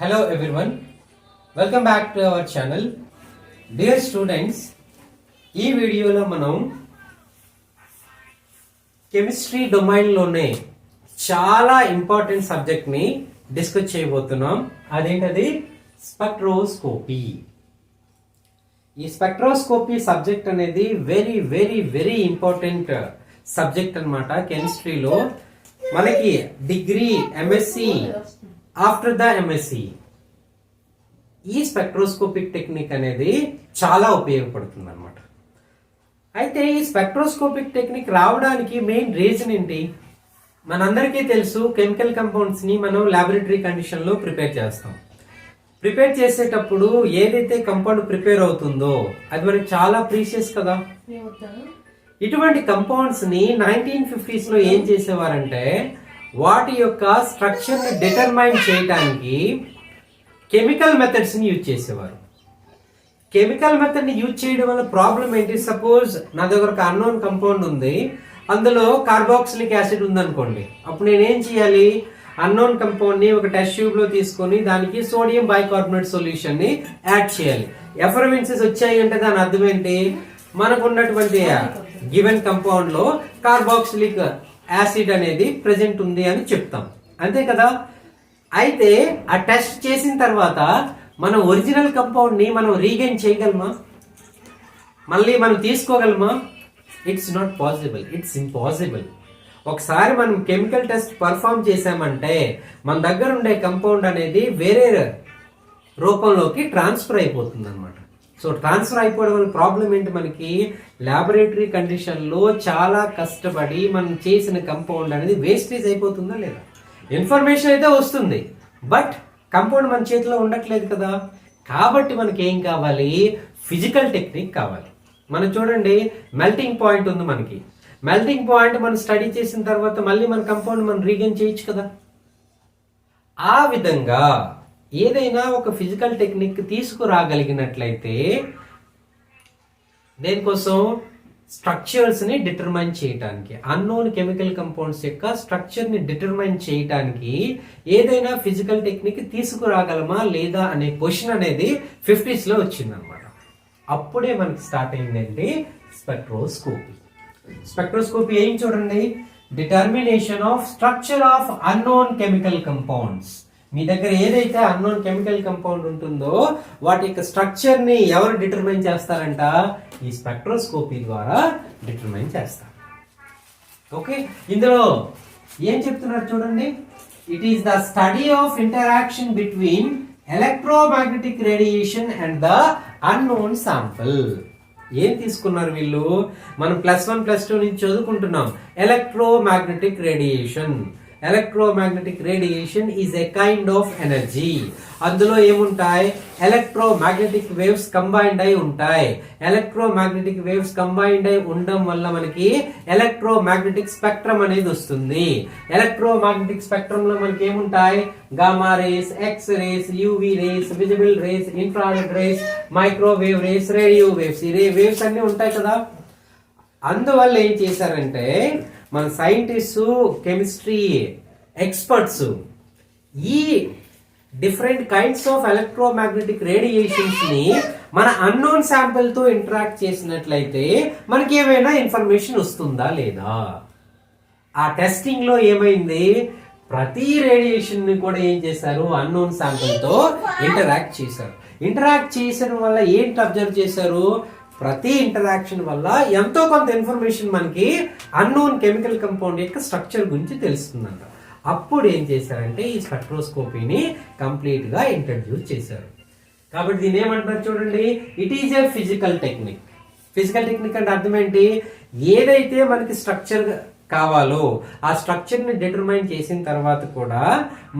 Hello everyone, welcome back to our channel. Dear students, ఈ వీడియోలో మనం కెమిస్ట్రీ డొమైన్లోనే చాలా ఇంపార్టెంట్ సబ్జెక్ట్ని డిస్కస్ చేయబోతున్నాం. అదేంటది? స్పెక్ట్రోస్కోపీ. ఈ స్పెక్ట్రోస్కోపీ సబ్జెక్ట్ అనేది very very very important subject అన్నమాట. కెమిస్ట్రీలో మనకి degree, MSc, after the MSc ఈ స్పెక్ట్రోస్కోపిక్ టెక్నిక్ అనేది చాలా ఉపయోగపడుతుంది అనమాట. అయితే ఈ స్పెక్ట్రోస్కోపిక్ టెక్నిక్ రావడానికి మెయిన్ రీజన్ ఏంటి? మనందరికీ తెలుసు, కెమికల్ కంపౌండ్స్ ని మనం లాబొరేటరీ కండిషన్ లో ప్రిపేర్ చేస్తాం. ప్రిపేర్ చేసేటప్పుడు ఏదైతే కంపౌండ్ ప్రిపేర్ అవుతుందో అది మనకి చాలా ప్రీషియస్ కదా. ఇటువంటి కంపౌండ్స్ ని 1950s లో ఏం చేసేవారంటే వాటి యొక్క స్ట్రక్చర్ ని డిటర్మైన్ చేయడానికి కెమికల్ మెథడ్స్ ని యూజ్ చేసేవారు. కెమికల్ మెథడ్ ని యూజ్ చేయడం వల్ల ప్రాబ్లం ఏంటి? సపోజ్ నా దగ్గర ఒక అన్నోన్ కంపౌండ్ ఉంది, అందులో కార్బాక్సిలిక్ యాసిడ్ ఉందనుకోండి. అప్పుడు నేనేం చేయాలి? అన్నోన్ కంపౌండ్ ని ఒక టెస్ట్ ట్యూబ్ లో తీసుకొని దానికి సోడియం బైకార్బోనేట్ సొల్యూషన్ ని యాడ్ చేయాలి. ఎఫర్వెన్సెస్ వచ్చాయి అంటే దాని అర్థం ఏంటి? మనకు ఉన్నటువంటి గివెన్ కంపౌండ్ లో కార్బాక్సిలిక్ యాసిడ్ అనేది ప్రెజెంట్ ఉంది అని చెప్తాం, అంతే కదా. అయితే ఆ టెస్ట్ చేసిన తర్వాత మన ఒరిజినల్ కంపౌండ్ ని మనం రీగైన్ చేయగలమా? మళ్ళీ మనం తీసుకోగలమా? It's not possible, it's impossible. ఒకసారి మనం కెమికల్ టెస్ట్ పర్ఫామ్ చేసామంటే మన దగ్గర ఉండే కంపౌండ్ అనేది వేరే రూపంలోకి ట్రాన్స్ఫర్ అయిపోతుంది అనమాట. సో ట్రాన్స్ఫర్ అయిపోవడం వల్ల ప్రాబ్లం ఏంటి? మనకి ల్యాబొరేటరీ కండిషన్ లో చాలా కష్టపడి మనం చేసిన కంపౌండ్ అనేది వేస్టేజ్ అయిపోతుందా లేదా? ఇన్ఫర్మేషన్ అయితే వస్తుంది, బట్ కంపౌండ్ మన చేతిలో ఉండట్లేదు కదా. కాబట్టి మనకి ఏం కావాలి? ఫిజికల్ టెక్నిక్ కావాలి. మనం చూడండి, మెల్టింగ్ పాయింట్ ఉంది మనకి. మెల్టింగ్ పాయింట్ మనం స్టడీ చేసిన తర్వాత మళ్ళీ మన కంపౌండ్ మనం రీగైన్ చేయొచ్చు కదా. ఆ విధంగా ఏదైనా ఒక ఫిజికల్ టెక్నిక్ తీసుకురాగలిగినట్లయితే దేనికోసం? స్ట్రక్చర్స్ ని డిటర్మైన్ చేయడానికి, అన్నోన్ కెమికల్ కంపౌండ్స్ యొక్క స్ట్రక్చర్ ని డిటర్మైన్ చేయడానికి ఏదైనా ఫిజికల్ టెక్నిక్ తీసుకురాగలమా లేదా అనే క్వశ్చన్ అనేది 50s లో వచ్చిందనమాట. అప్పుడే మనకి స్టార్ట్ అయిందండి స్పెక్ట్రోస్కోపీ. స్పెక్ట్రోస్కోపీ ఏం చూడండి? Determination of structure of unknown chemical compounds. మీ దగ్గర ఏదైతే అన్నోన్ కెమికల్ కంపౌండ్ ఉంటుందో వాటి యొక్క స్ట్రక్చర్ ని ఎవరు డిటర్మైన్ చేస్తారంట? ఈ స్పెక్ట్రోస్కోపీ ద్వారా డిటర్మైన్ చేస్తారు. ఓకే, ఇందులో ఏం చెప్తున్నారు చూడండి. It is the study of interaction between electromagnetic radiation and the unknown sample. ఏం తీసుకున్నారు వీళ్ళు? మనం +1 +2 నుంచి చదువుకుంటున్నాం. Electromagnetic radiation. Electromagnetic radiation is a kind of energy. అందులో ఏముంటాయి? ఎలక్ట్రోమాగ్నెటిక్ వేవ్స్ కంబైన్డ్ అయి ఉంటాయి. ఎలక్ట్రోమాగ్నెటిక్ వేవ్స్ కంబైన్డ్ అయి ఉండడం వల్ల మనకి ఎలక్ట్రోమాగ్నెటిక్ స్పెక్ట్రమ్ అనేది వస్తుంది. ఎలక్ట్రోమాగ్నెటిక్ స్పెక్ట్రమ్ లో మనకి ఏముంటాయి? Gamma rays, X rays, UV rays, visible rays, infrared rays, microwave rays, radio waves. ఈ వేవ్స్ అన్ని ఉంటాయి కదా. అందువల్ల ఏం చేశారంటే మన సైంటిస్ట్, కెమిస్ట్రీ ఎక్స్పర్ట్స్ ఈ different kinds of electromagnetic radiations ని మన అన్నోన్ శాంపిల్ తో ఇంటరాక్ట్ చేసినట్లయితే మనకి ఏమైనా ఇన్ఫర్మేషన్ వస్తుందా లేదా? ఆ టెస్టింగ్ లో ఏమైంది? ప్రతి రేడియేషన్ ని కూడా ఏం చేశారు? అన్నోన్ శాంపిల్ తో ఇంటరాక్ట్ చేశారు. ఇంటరాక్ట్ చేసడం వల్ల ఏంటి అబ్జర్వ్ చేశారు? ప్రతి ఇంటరాక్షన్ వల్ల ఎంతో కొంత ఇన్ఫర్మేషన్ మనకి అన్నోన్ కెమికల్ కంపౌండ్ యొక్క స్ట్రక్చర్ గురించి తెలుస్తుందంట. అప్పుడు ఏం చేశారంటే ఈ స్పెక్ట్రోస్కోపీని కంప్లీట్ గా ఇంట్రడ్యూస్ చేశారు. కాబట్టి దీని ఏమంటున్నారు చూడండి, it is a physical technique. Physical technique అంటే అర్థం ఏంటి? ఏదైతే మనకి స్ట్రక్చర్ కావాలో ఆ స్ట్రక్చర్ ని డిటర్మైన్ చేసిన తర్వాత కూడా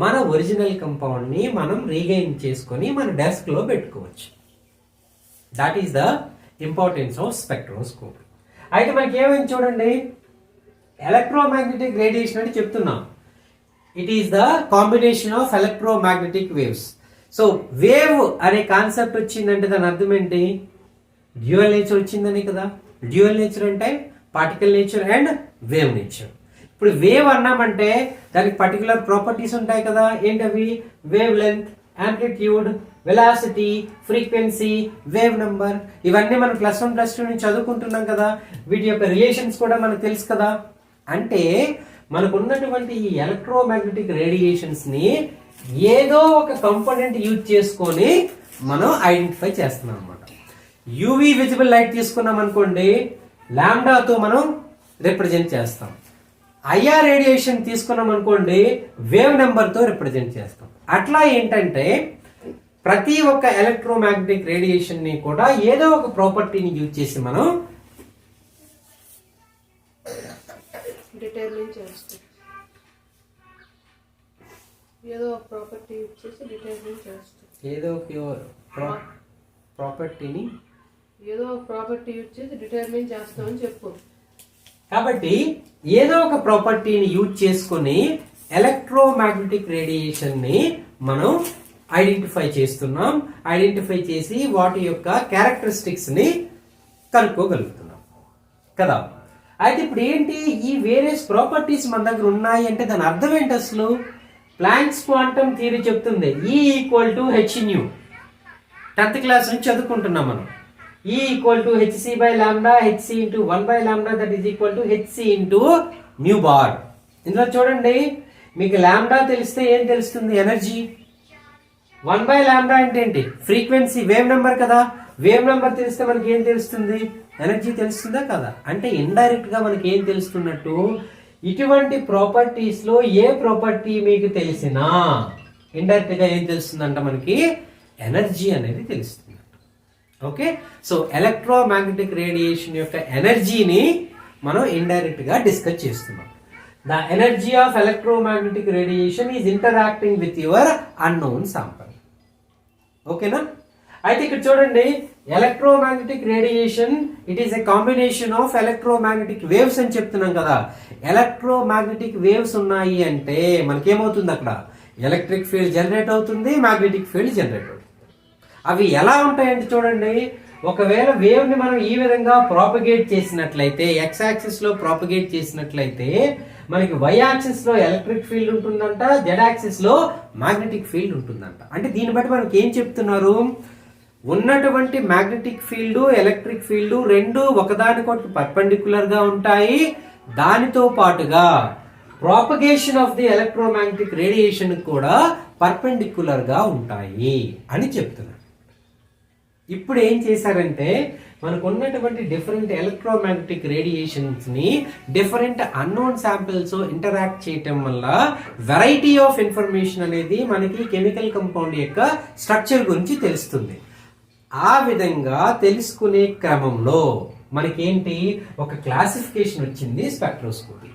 మన ఒరిజినల్ కంపౌండ్ ని మనం రీగైన్ చేసుకొని మన డెస్క్ లో పెట్టుకోవచ్చు. That is the importance of spectroscopy. అయితే మనకి ఏమైంది చూడండి, ఎలక్ట్రోమాగ్నెటిక్ రేడియేషన్ అని చెప్తున్నాం. It is the combination of electromagnetic waves. So wave అనే కాన్సెప్ట్ వచ్చిందంటే దాని అర్థం ఏంటి? డ్యూయల్ నేచర్ వచ్చిందని కదా. డ్యూయల్ నేచర్ అంటే particle nature and wave nature. ఇప్పుడు వేవ్ అన్నామంటే దానికి పర్టికులర్ ప్రాపర్టీస్ ఉంటాయి కదా. ఏంటవి? Wave length amplitude, velocity, frequency, wave number, ఇవన్నీ మనం +1 +2 నుంచి చదువుకుంటున్నాం కదా. వీటి యొక్క రిలేషన్స్ కూడా మనకు తెలుసు కదా. అంటే మనకు ఉన్నటువంటి ఈ ఎలక్ట్రోమాగ్నెటిక్ రేడియేషన్స్ ని ఏదో ఒక కంపోనెంట్ యూజ్ చేసుకొని మనం ఐడెంటిఫై చేస్తున్నాం అనమాట. యూవీ విజిబుల్ లైట్ తీసుకున్నాం అనుకోండి, లాంబ్డాతో మనం రిప్రజెంట్ చేస్తాం. ఐఆర్ రేడియేషన్ తీసుకున్నాం అనుకోండి, వేవ్ నెంబర్ తో రిప్రజెంట్ చేస్తాం. అట్లా ఏంటంటే ప్రతి ఒక్క ఎలక్ట్రోమాగ్నెటిక్ రేడియేషన్ ని కూడా ఏదో ఒక ప్రాపర్టీని యూజ్ చేసి మనం డిటర్మిన్ చేస్తాం. ఏదో ఒక ప్రాపర్టీ యూజ్ చేసి డిటర్మిన్ చేస్తాం. ఏదో ప్రాపర్టీని ఏదో ఒక ప్రాపర్టీ యూజ్ చేసి డిటర్మిన్ చేస్తామని చెప్పు. కాబట్టి ఏదో ఒక ప్రాపర్టీని యూజ్ చేసుకొని ఎలక్ట్రోమాగ్నెటిక్ రేడియేషన్ ని మనం ఐడెంటిఫై చేస్తున్నాం. ఐడెంటిఫై చేసి వాటి యొక్క క్యారెక్టరిస్టిక్స్ ని కనుక్కోగలుగుతున్నాం కదా. అయితే ఇప్పుడు ఏంటి, ఈ వేరియస్ ప్రాపర్టీస్ మన దగ్గర ఉన్నాయి అంటే దాని అర్థం ఏంటి అసలు? ప్లాంక్స్ క్వాంటమ్ థియరీ చెప్తుంది E = hν. 10th క్లాస్ నుంచి చదువుకుంటున్నాం మనం. E = hc/λ, hc × 1/λ, that is equal to hc × μ bar. ఇందులో చూడండి, మీకు లాంబ్డా తెలిస్తే ఏం తెలుస్తుంది? ఎనర్జీ. 1/λ అంటే ఏంటి? ఫ్రీక్వెన్సీ, వేవ్ నెంబర్ కదా. వేవ్ నెంబర్ తెలిస్తే మనకి ఏం తెలుస్తుంది? ఎనర్జీ తెలుస్తుందా కదా. అంటే ఇండైరెక్ట్ గా మనకి ఏం తెలుస్తున్నట్టు, ఇటువంటి ప్రాపర్టీస్ లో ఏ ప్రాపర్టీ మీకు తెలిసినా ఇండైరెక్ట్ గా ఏం తెలుస్తుందంట, మనకి ఎనర్జీ అనేది తెలుస్తుంది. ఓకే, సో ఎలక్ట్రోమాగ్నెటిక్ రేడియేషన్ యొక్క ఎనర్జీని మనం ఇండైరెక్ట్ గా డిస్కస్ చేస్తున్నాం. The energy of electromagnetic radiation is interacting with your unknown sample. ఓకేనా. అయితే ఇక్కడ చూడండి, electromagnetic radiation it is a combination of electromagnetic waves అని చెప్తున్నాం కదా. ఎలక్ట్రోమాగ్నెటిక్ వేవ్స్ ఉన్నాయి అంటే మనకేమవుతుంది, అక్కడ ఎలక్ట్రిక్ ఫీల్డ్ జనరేట్ అవుతుంది, మ్యాగ్నెటిక్ ఫీల్డ్ జనరేట్ అవుతుంది. అవి ఎలా ఉంటాయంటే చూడండి, ఒకవేళ వేవ్ ని మనం ఈ విధంగా ప్రాపగేట్ చేసినట్లయితే, ఎక్స్ యాక్సిస్ లో ప్రాపగేట్ చేసినట్లయితే మనకి వై యాక్సిస్ లో ఎలక్ట్రిక్ ఫీల్డ్ ఉంటుందంట, జెడ్ యాక్సిస్ లో మ్యాగ్నెటిక్ ఫీల్డ్ ఉంటుందంట. అంటే దీన్ని బట్టి మనకి ఏం చెప్తున్నారు, ఉన్నటువంటి మ్యాగ్నెటిక్ ఫీల్డ్, ఎలక్ట్రిక్ ఫీల్డ్ రెండు ఒకదానికొకటి పర్పెండిక్యులర్ గా ఉంటాయి. దానితో పాటుగా propagation of the electromagnetic radiation కూడా పర్పెండిక్యులర్ గా ఉంటాయి అని చెప్తున్నారు. ఇప్పుడు ఏం చేశారంటే, మనకు ఉన్నటువంటి డిఫరెంట్ ఎలక్ట్రోమాగ్నెటిక్ రేడియేషన్స్ ని డిఫరెంట్ అన్నోన్ శాంపిల్స్ ఇంటరాక్ట్ చేయటం వల్ల వెరైటీ ఆఫ్ ఇన్ఫర్మేషన్ అనేది మనకి కెమికల్ కంపౌండ్ యొక్క స్ట్రక్చర్ గురించి తెలుస్తుంది. ఆ విధంగా తెలుసుకునే క్రమంలో మనకేంటి, ఒక క్లాసిఫికేషన్ వచ్చింది స్పెక్ట్రోస్కోపీ.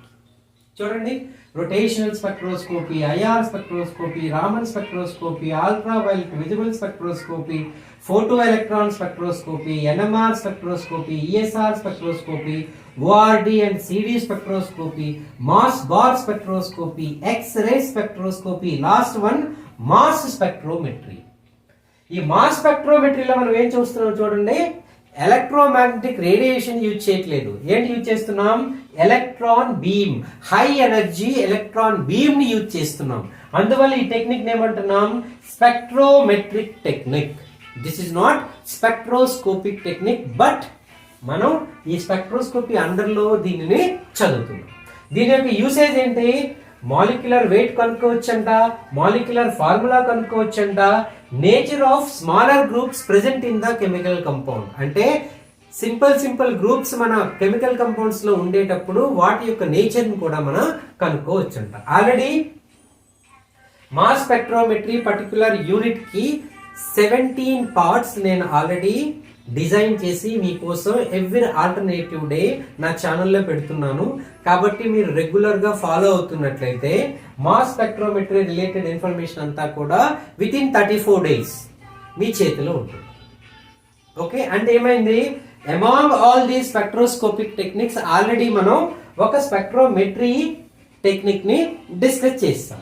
చూడండి, rotational spectroscopy, IR spectroscopy, Raman spectroscopy, ultraviolet visible spectroscopy, photo electron spectroscopy, NMR spectroscopy, ESR spectroscopy, ORD and CD spectroscopy, mass bar spectroscopy, X-ray spectroscopy, last one mass spectrometry. ఈ మాస్ స్పెక్ట్రోమెట్రీలో మనం ఏం చూస్తున్నాం చూడండి, ఎలక్ట్రోమాగ్నెటిక్ రేడియేషన్ యూజ్ చేయట్లేదు. ఏంటి use చేస్తున్నాం? Electron beam, high energy electron beam ని యూజ్ చేస్తున్నాం. అందువల్ల ఈ టెక్నిక్ ఏమంటున్నాం? Spectrometric technique. This is not spectroscopic technique, but మనం ఈ స్పెక్ట్రోస్కోపీ అండర్లో దీనిని చదువుతున్నాం. దీని యొక్క యూసేజ్ ఏంటి? మాలిక్యులర్ వెయిట్ కనుక్కోవచ్చంట, మాలిక్యులర్ ఫార్ములా కనుక్కోవచ్చంట, nature of smaller groups present in the chemical compound. అంటే సింపుల్ గ్రూప్స్ మన కెమికల్ కంపౌండ్స్ లో ఉండేటప్పుడు వాటి యొక్క నేచర్ ని కూడా మనం కనుక్కోవచ్చంట. Already mass spectrometry particular unit కి 17 పార్ట్స్ నేను ఆల్రెడీ డిజైన్ చేసి మీకోసం ఎవ్రీ ఆల్టర్నేటివ్ డే నా ఛానల్లో పెడుతున్నాను. కాబట్టి మీరు రెగ్యులర్ గా ఫాలో అవుతున్నట్లయితే మాస్ స్పెక్ట్రోమెట్రీ రిలేటెడ్ ఇన్ఫర్మేషన్ అంతా కూడా విత్ ఇన్ 34 days మీ చేతిలో ఉంటుంది. ఓకే, అంటే ఏమైంది, among all these spectroscopic techniques already మనం ఒక స్పెక్ట్రోమెట్రీ టెక్నిక్ ని డిస్కస్ చేస్తాం.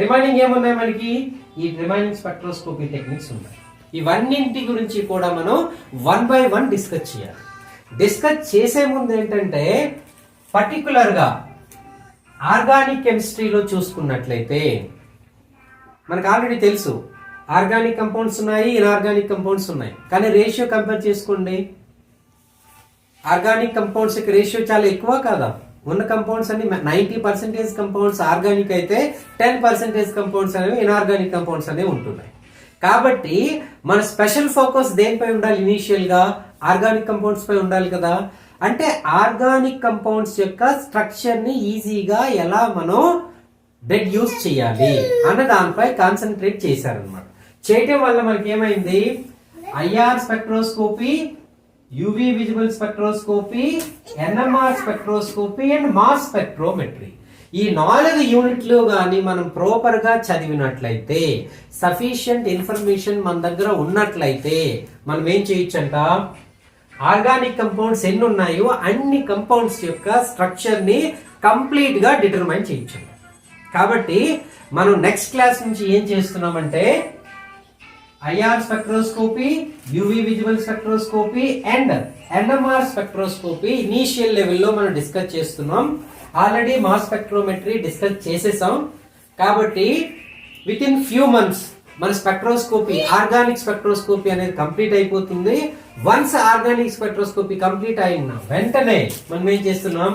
రిమైనింగ్ ఏమున్నాయి మనకి? ఈ రిమైనింగ్ స్పెక్ట్రోస్కోపీ టెక్నిక్స్ ఉన్నాయి. ఇవన్నింటి గురించి కూడా మనం 1 by 1 డిస్కస్ చేయాలి. డిస్కస్ చేసే ముందు ఏంటంటే, పర్టికులర్ గా ఆర్గానిక్ కెమిస్ట్రీలో చూసుకున్నట్లయితే మనకు ఆల్రెడీ తెలుసు, ఆర్గానిక్ కంపౌండ్స్ ఉన్నాయి, ఇన్ఆర్గానిక్ కంపౌండ్స్ ఉన్నాయి. కానీ రేషియో కంపేర్ చేసుకోండి. ఆర్గానిక్ కంపౌండ్స్ యొక్క రేషియో చాలా ఎక్కువ కాదా? ఉన్న కంపౌండ్స్ అన్ని 90% కంపౌండ్స్ ఆర్గానిక్ అయితే 10% కంపౌండ్స్ అనేవి ఇన్ఆర్గానిక్ కంపౌండ్స్ అనేవి ఉంటున్నాయి. కాబట్టి మన స్పెషల్ ఫోకస్ దేనిపై ఉండాలి? ఇనీషియల్ గా ఆర్గానిక్ కంపౌండ్స్ పై ఉండాలి కదా. అంటే ఆర్గానిక్ కంపౌండ్స్ యొక్క స్ట్రక్చర్ ని ఈజీగా ఎలా మనం డెడ్యూస్ చేయాలి అన్న దానిపై కాన్సన్ట్రేట్ చేశారనమాట. చేయటం వల్ల మనకి ఏమైంది? IR spectroscopy, UV visible spectroscopy, NMR spectroscopy and mass spectrometry. ఈ 4 యూనిట్లు గాని మనం ప్రాపర్ గా చదివినట్లయితే, సఫిషియంట్ ఇన్ఫర్మేషన్ మన దగ్గర ఉన్నట్లయితే మనం ఏం చేయొచ్చంట? ఆర్గానిక్ కంపౌండ్స్ ఎన్ని ఉన్నాయో అన్ని కంపౌండ్స్ యొక్క స్ట్రక్చర్ ని కంప్లీట్ గా డిటర్మైన్ చేయొచ్చు. కాబట్టి మనం నెక్స్ట్ క్లాస్ నుంచి ఏం చేస్తున్నామంటే IR spectroscopy, UV visible spectroscopy and NMR spectroscopy initial లెవెల్లో మనం డిస్కస్ చేస్తున్నాం. ఆల్రెడీ మాస్ స్పెక్ట్రోమెట్రీ డిస్కస్ చేసేసాం. కాబట్టి విత్ ఇన్ ఫ్యూ మంత్స్ మన స్పెక్ట్రోస్కోపీ, ఆర్గానిక్ స్పెక్ట్రోస్కోపీ అనేది కంప్లీట్ అయిపోతుంది. వన్స్ ఆర్గానిక్ స్పెక్ట్రోస్కోపీ కంప్లీట్ అయిన వెంటనే మనం ఏం చేస్తున్నాం?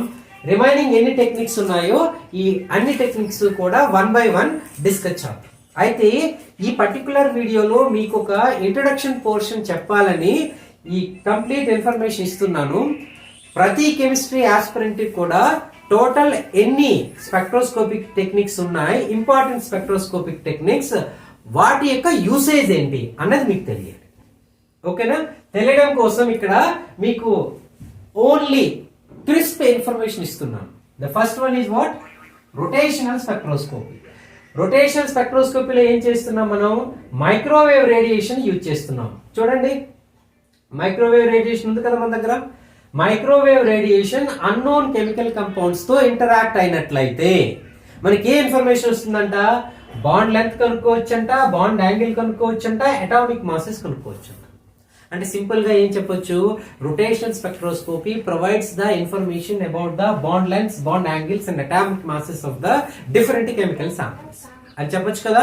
రిమైనింగ్ ఎన్ని టెక్నిక్స్ ఉన్నాయో ఈ అన్ని టెక్నిక్స్ కూడా 1 by 1 డిస్కస్ చేద్దాం. అయితే ఈ పర్టికులర్ వీడియోలో మీకు ఒక ఇంట్రడక్షన్ పోర్షన్ చెప్పాలని ఈ కంప్లీట్ ఇన్ఫర్మేషన్ ఇస్తున్నాను. ప్రతి కెమిస్ట్రీ ఆస్పిరెంట్ కూడా టోటల్ ఎన్ని స్పెక్ట్రోస్కోపిక్ టెక్నిక్స్ ఉన్నాయి, ఇంపార్టెంట్ స్పెక్ట్రోస్కోపిక్ టెక్నిక్స్, వాటి యొక్క యూసేజ్ ఏంటి అన్నది మీకు తెలియాలి. ఓకేనా? తెలియడం కోసం ఇక్కడ మీకు ఓన్లీ క్రిస్ప్ ఇన్ఫర్మేషన్ ఇస్తున్నాను. The first one is what? Rotational spectroscopy. Rotational స్పెక్ట్రోస్కోపీలో ఏం చేస్తున్నాం? మనం మైక్రోవేవ్ రేడియేషన్ యూజ్ చేస్తున్నాం. చూడండి, మైక్రోవేవ్ రేడియేషన్ ఉంది కదా మన దగ్గర. Microwave radiation unknown chemical compounds తో ఇంటరాక్ట్ అయినట్లయితే మనకి ఏ ఇన్ఫర్మేషన్ వస్తుందంట? బాండ్ లెంత్ కనుక్కోవచ్చంట, బాండ్ యాంగిల్ కనుక్కోవచ్చంట, అటామిక్ మాసెస్ కనుక్కోవచ్చంట. అంటే సింపుల్ గా ఏం చెప్పొచ్చు? Rotational spectroscopy provides the information about the bond lengths, bond angles and atomic masses of the different chemical samples అని చెప్పొచ్చు కదా.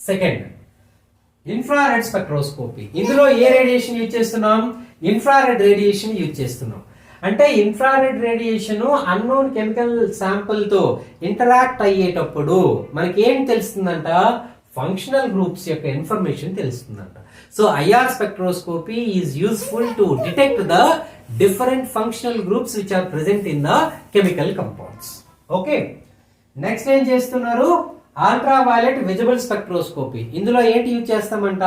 Second, infrared spectroscopy. ఇందులో ఏ రేడియేషన్ యూజ్ చేస్తున్నాం? ఇన్ఫ్రారెడ్ రేడియేషన్ యూజ్ చేస్తున్నాం. అంటే infrared radiation unknown chemical sample తో interact అయ్యేటప్పుడు మనకి ఏం తెలుస్తుందంట? ఫంక్షనల్ గ్రూప్స్ యొక్క ఇన్ఫర్మేషన్ తెలుస్తుందంట. So IR spectroscopy is useful to detect the different functional groups which are present in the chemical compounds. Okay, next ఏం చేస్తున్నారు? Ultra violet visible spectroscopy. ఇందులో ఏంటి యూజ్ చేస్తామంట?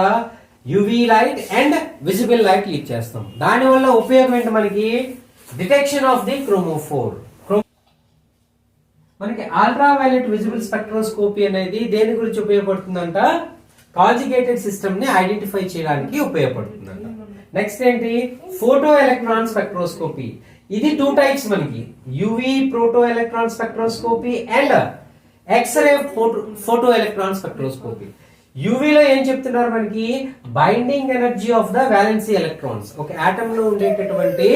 UV light and visible light use చేస్తాం. దాని వల్ల ఉపయోగం ఏంటి మనకి? Detection of the chromophore. మనకి అల్ట్రా వైలెట్ విజిబుల్ స్పెక్ట్రోస్కోపీ అనేది దేని గురించి ఉపయోగపడుతుందంట? కాంజుగేటెడ్ సిస్టమ్ ని ఐడెంటిఫై చేయడానికి ఉపయోగపడుతుందంట. నెక్స్ట్ ఏంటి? Photo electron spectroscopy. ఇది 2 టైప్స్ మనకి, UV photo electron spectroscopy and X-ray photo electron spectroscopy. యువిలో ఏం చెప్తున్నారు మనకి? Binding energy of the valency electrons. ఒక ఆటమ్ లో ఉండేటటువంటి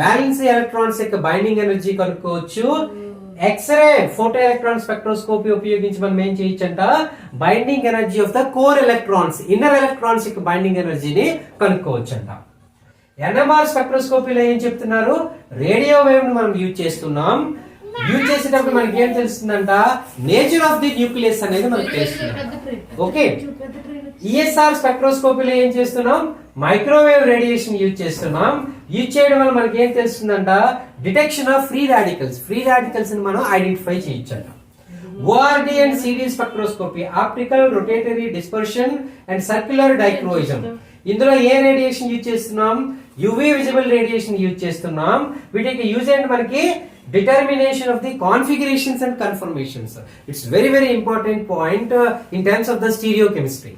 వాలెన్సీ ఎలక్ట్రాన్స్ యొక్క బైండింగ్ ఎనర్జీ కనుక్కోవచ్చు. ఎక్స్రే ఫోటో ఎలక్ట్రాన్ స్పెక్ట్రోస్కోపీ ఉపయోగించి మనం ఏం చేయొచ్చంట? Binding energy of the core electrons, inner electrons యొక్క బైండింగ్ ఎనర్జీని కనుక్కోవచ్చంట. ఎన్ఎంఆర్ స్పెక్ట్రోస్కోపీలో ఏం చెప్తున్నారు? రేడియో వేవ్ ను మనం యూజ్ చేస్తున్నాం. యూజ్ చేసేటప్పుడు మనకి ఏం తెలుస్తుందంట? నేచర్ ఆఫ్ ది న్యూక్లియస్ అనేది మనకు తెలుస్తుంది. ఓకే, ఈఎస్ఆర్ స్పెక్ట్రోస్కోపీలో ఏం చేస్తున్నాం? మైక్రోవేవ్ రేడియేషన్ యూజ్ చేస్తున్నాం. యూజ్ చేయడం వల్ల మనకి ఏం తెలుస్తుందంట? Detection of free radicals. Free radicals ని మనం ఐడెంటిఫై చేయొచ్చంట. ORD and CD spectroscopy, optical rotatory dispersion and circular dichroism. ఇందులో ఏ రేడియేషన్ యూజ్ చేస్తున్నాం? యువి విజిబుల్ రేడియేషన్ యూజ్ చేస్తున్నాం. వీటికి యూజ్ ఏంటి మనకి? determination of the configurations and conformations. It's very important point in terms of the stereochemistry.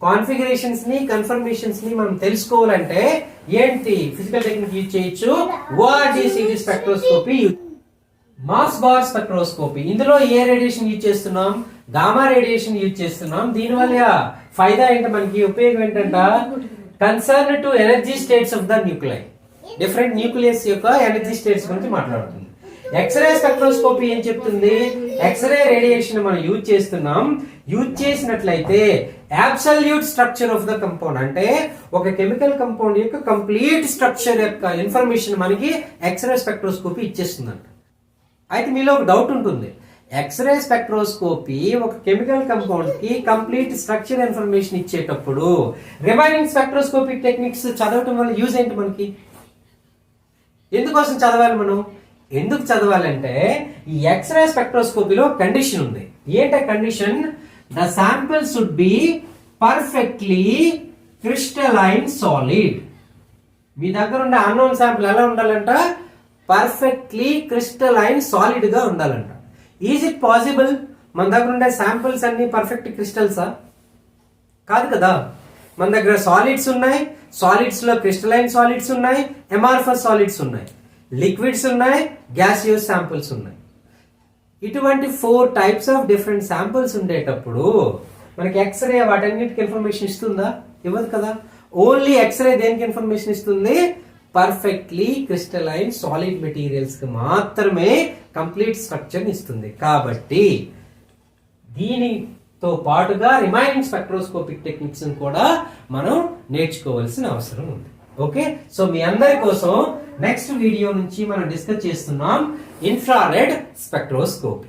Configurations ని conformations ని మనం తెలుసుకోవాలంటే ఏంటి? ఫిజికల్ టెక్నిక్ యూజ్ చేయొచ్చు. ORD CD spectroscopy, mass bar spectroscopy. ఇందులో ఏ రేడియేషన్ యూజ్ చేస్తున్నాం? గామా రేడియేషన్ యూజ్ చేస్తున్నాం. దీనివల్ల ఫైదా ఏంటి మనకి? ఉపయోగం ఏంటంట? Concern to energy states of the nuclei. Different nucleus యొక్క ఎనర్జీ స్టేట్స్ గురించి మాట్లాడుతుంది. ఎక్స్రే స్పెక్ట్రోస్కోపీ ఏం చెప్తుంది? ఎక్స్రే రేడియేషన్ మనం యూజ్ చేస్తున్నాం. యూజ్ చేసినట్లయితే absolute structure of the compound, అంటే ఒక కెమికల్ కంపౌండ్ యొక్క కంప్లీట్ స్ట్రక్చర్ యొక్క ఇన్ఫర్మేషన్ మనకి ఎక్స్రే స్పెక్ట్రోస్కోపీ ఇచ్చేస్తుందంట. అయితే మీలో ఒక డౌట్ ఉంటుంది, ఎక్స్రే స్పెక్ట్రోస్కోపీ ఒక కెమికల్ కంపౌండ్ కి కంప్లీట్ స్ట్రక్చర్ ఇన్ఫర్మేషన్ ఇచ్చేటప్పుడు రిమైనింగ్ స్పెక్ట్రోస్కోపిక్ టెక్నిక్స్ చదవటం వల్ల యూజ్ ఏంటి మనకి? ఎందుకోసం చదవాలి మనం? ఎందుకు చదవాలంటే ఈ ఎక్స్రే స్పెక్ట్రోస్కోపీలో కండిషన్ ఉంది. ఏంట condition? The sample should be perfectly crystalline solid. మీ దగ్గర ఉండే అన్నోన్ శాంపిల్ ఎలా ఉండాలంట? పర్ఫెక్ట్లీ క్రిస్టలైన్ సాలిడ్ గా ఉండాలంట. Is it possible? మన దగ్గర ఉండే శాంపిల్స్ అన్ని పర్ఫెక్ట్ క్రిస్టల్సా? కాదు కదా. మన దగ్గర సాలిడ్స్ ఉన్నాయి, సాలిడ్స్ లో క్రిస్టలైన్ సాలిడ్స్ ఉన్నాయి, ఎమార్ఫస్ సాలిడ్స్ ఉన్నాయి, లిక్విడ్స్ ఉన్నాయి, గ్యాసియస్ శాంపిల్స్ ఉన్నాయి. ఇటువంటి 4 టైప్స్ ఆఫ్ డిఫరెంట్ శాంపిల్స్ ఉండేటప్పుడు మనకి ఎక్స్రే వాటన్నిటికి ఇన్ఫర్మేషన్ ఇస్తుందా? ఇవ్వదు కదా. ఓన్లీ ఎక్స్రే దేనికి ఇన్ఫర్మేషన్ ఇస్తుంది? పర్ఫెక్ట్లీ క్రిస్టలైన్ సాలిడ్ మెటీరియల్స్ కి మాత్రమే కంప్లీట్ స్ట్రక్చర్ ఇస్తుంది. కాబట్టి దీనితో పాటుగా రిమైనింగ్ స్పెక్ట్రోస్కోపిక్ టెక్నిక్స్ కూడా మనం నేర్చుకోవాల్సిన అవసరం ఉంది. ఓకే, సో మీ అందరి కోసం నెక్స్ట్ వీడియో నుంచి మనం డిస్కస్ చేస్తున్నాం ఇన్ఫ్రారెడ్ స్పెక్ట్రోస్కోపీ.